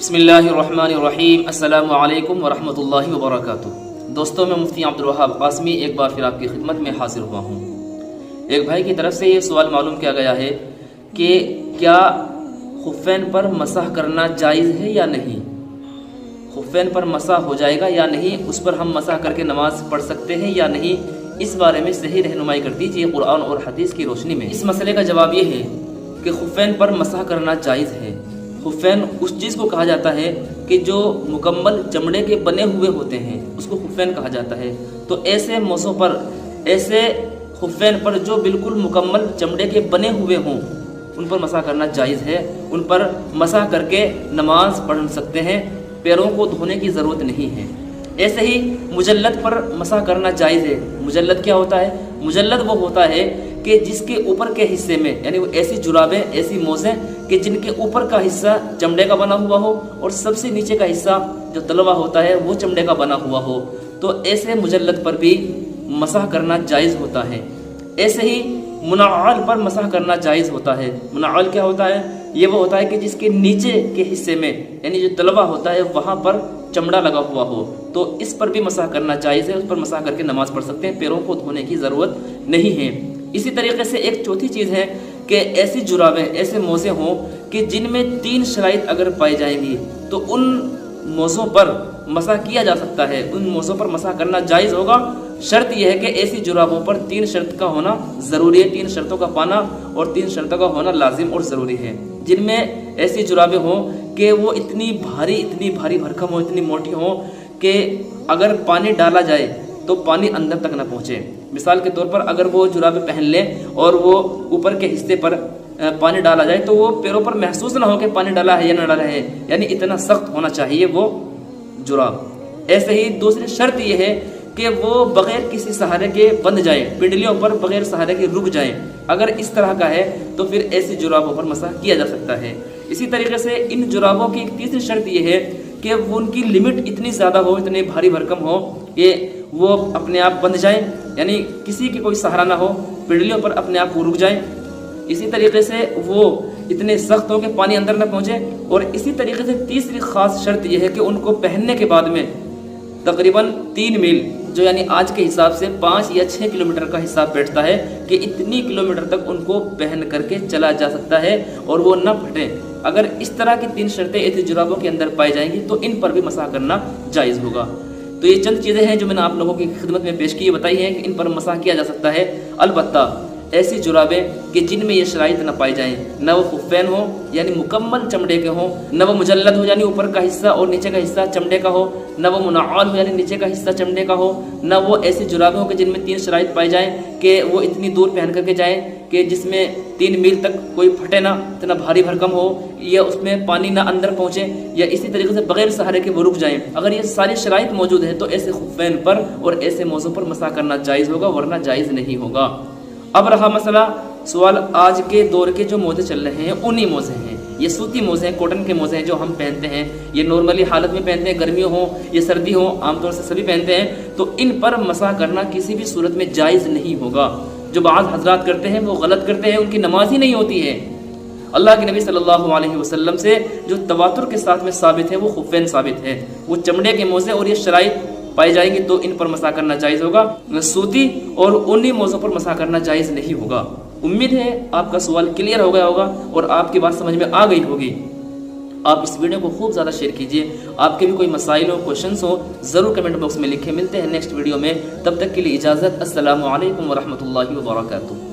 بسم اللہ الرحمن الرحیم۔ السلام علیکم ورحمۃ اللہ وبرکاتہ۔ دوستوں، میں مفتی عبدالوہاب قاسمی ایک بار پھر آپ کی خدمت میں حاضر ہوا ہوں۔ ایک بھائی کی طرف سے یہ سوال معلوم کیا گیا ہے کہ کیا خفین پر مسح کرنا جائز ہے یا نہیں؟ خفین پر مسح ہو جائے گا یا نہیں؟ اس پر ہم مسح کر کے نماز پڑھ سکتے ہیں یا نہیں؟ اس بارے میں صحیح رہنمائی کر دیجیے قرآن اور حدیث کی روشنی میں۔ اس مسئلے کا جواب یہ ہے کہ خفین پر مسح کرنا جائز ہے۔ خفین اس چیز کو کہا جاتا ہے کہ جو مکمل چمڑے کے بنے ہوئے ہوتے ہیں، اس کو خفین کہا جاتا ہے۔ تو ایسے موضوع پر، ایسے خفین پر جو بالکل مکمل چمڑے کے بنے ہوئے ہوں، ان پر مسح کرنا جائز ہے۔ ان پر مسح کر کے نماز پڑھ سکتے ہیں، پیروں کو دھونے کی ضرورت نہیں ہے۔ ایسے ہی مجلد پر مسح کرنا جائز ہے۔ مجلد کیا ہوتا ہے؟ مجلد وہ ہوتا ہے کہ جس کے اوپر کے حصے میں، یعنی وہ ایسی جرابیں، ایسی موزیں کہ جن کے اوپر کا حصہ چمڑے کا بنا ہوا ہو اور سب سے نیچے کا حصہ جو تلوا ہوتا ہے وہ چمڑے کا بنا ہوا ہو، تو ایسے مجلد پر بھی مسح کرنا جائز ہوتا ہے۔ ایسے ہی منعال پر مسح کرنا جائز ہوتا ہے۔ منعال کیا ہوتا ہے؟ یہ وہ ہوتا ہے کہ جس کے نیچے کے حصے میں، یعنی جو تلوا ہوتا ہے وہاں پر چمڑا لگا ہوا ہو، تو اس پر بھی مسح کرنا جائز ہے۔ اس پر مسح کر کے نماز پڑھ سکتے ہیں، پیروں کو دھونے کی ضرورت نہیں ہے۔ اسی طریقے سے ایک چوتھی چیز ہے کہ ایسی جرابیں، ایسے موزے ہوں کہ جن میں 3 شرائط اگر پائی جائیں گی تو ان موزوں پر مسح کیا جا سکتا ہے، ان موزوں پر مسح کرنا جائز ہوگا۔ شرط یہ ہے کہ ایسی جرابوں پر 3 شرط کا ہونا ضروری ہے، 3 شرطوں کا پانا اور 3 شرطوں کا ہونا لازم اور ضروری ہے۔ جن میں ایسی جرابیں ہوں کہ وہ اتنی بھاری بھرکم ہو، اتنی موٹی ہوں کہ اگر پانی ڈالا جائے تو پانی اندر تک نہ پہنچے۔ مثال کے طور پر اگر وہ جرابیں پہن لیں اور وہ اوپر کے حصے پر پانی ڈالا جائے تو وہ پیروں پر محسوس نہ ہو کہ پانی ڈالا ہے یا نہ ڈالا ہے، یعنی اتنا سخت ہونا چاہیے وہ جراب۔ ایسے ہی دوسری شرط یہ ہے کہ وہ بغیر کسی سہارے کے بندھ جائیں، پنڈلیوں پر بغیر سہارے کے رک جائیں۔ اگر اس طرح کا ہے تو پھر ایسی جرابوں پر مسح کیا جا سکتا ہے۔ اسی طریقے سے ان جرابوں کی ایک تیسری شرط یہ ہے کہ وہ ان کی لمٹ اتنی زیادہ ہو، اتنی بھاری بھرکم ہو کہ وہ اپنے آپ بندھ جائیں، یعنی کسی کی کوئی سہارا نہ ہو، پنڈلیوں پر اپنے آپ وہ رک جائیں۔ اسی طریقے سے وہ اتنے سخت ہو کہ پانی اندر نہ پہنچے۔ اور اسی طریقے سے تیسری خاص شرط یہ ہے کہ ان کو پہننے کے بعد میں تقریباً 3 میل، جو یعنی آج کے حساب سے 5 یا 6 کلومیٹر کا حساب بیٹھتا ہے، کہ اتنی کلومیٹر تک ان کو پہن کر کے چلا جا سکتا ہے اور وہ نہ پھٹیں۔ اگر اس طرح کی 3 شرطیں ایسی جرابوں کے اندر پائی جائیں گی تو ان پر بھی مسح کرنا جائز ہوگا۔ تو یہ چند چیزیں ہیں جو میں نے آپ لوگوں کی خدمت میں پیش کی، یہ بتائی ہیں کہ ان پر مسح کیا جا سکتا ہے۔ البتہ ایسی جرابیں کہ جن میں یہ شرائط نہ پائی جائیں، نہ وہ خفین ہوں یعنی مکمل چمڑے کے ہوں، نہ وہ مجلد ہو یعنی اوپر کا حصہ اور نیچے کا حصہ چمڑے کا ہو، نہ وہ منعال ہو یعنی نیچے کا حصہ چمڑے کا ہو، نہ وہ ایسی جرابیں ہوں کہ جن میں 3 شرائط پائی جائیں کہ وہ اتنی دور پہن کر کے جائیں کہ جس میں 3 میل تک کوئی پھٹے نہ، اتنا بھاری بھرکم ہو، یا اس میں پانی نہ اندر پہنچے، یا اسی طریقے سے بغیر سہارے کے وہ رک جائیں۔ اگر یہ ساری شرائط موجود ہیں تو ایسے خفین پر اور ایسے موضوع پر مسح کرنا جائز ہوگا، ورنہ جائز نہیں ہوگا۔ اب رہا مسئلہ سوال، آج کے دور کے جو موزے چل رہے ہیں اونی موزے ہیں، یہ سوتی موزے ہیں، کاٹن کے موزے ہیں جو ہم پہنتے ہیں، یہ نارملی حالت میں پہنتے ہیں، گرمیوں ہوں یا سردی ہوں، عام طور سے سبھی پہنتے ہیں، تو ان پر مسح کرنا کسی بھی صورت میں جائز نہیں ہوگا۔ جو بعض حضرات کرتے ہیں وہ غلط کرتے ہیں، ان کی نماز ہی نہیں ہوتی ہے۔ اللہ کے نبی صلی اللہ علیہ وسلم سے جو تواتر کے ساتھ میں ثابت ہے وہ خفین ثابت ہے، وہ چمڑے کے موزے اور یہ شرائط پائی جائیں گی تو ان پر مسح کرنا جائز ہوگا، سوتی اور اونی موزوں پر مسح کرنا جائز نہیں ہوگا۔ امید ہے آپ کا سوال کلیئر ہو گیا ہوگا اور آپ کی بات سمجھ میں آ گئی ہوگی۔ آپ اس ویڈیو کو خوب زیادہ شیئر کیجئے۔ آپ کے بھی کوئی مسائل ہو، کوشچنس ہو، ضرور کمنٹ باکس میں لکھیں۔ ملتے ہیں نیکسٹ ویڈیو میں، تب تک کے لیے اجازت۔ السلام علیکم ورحمۃ اللہ وبرکاتہ۔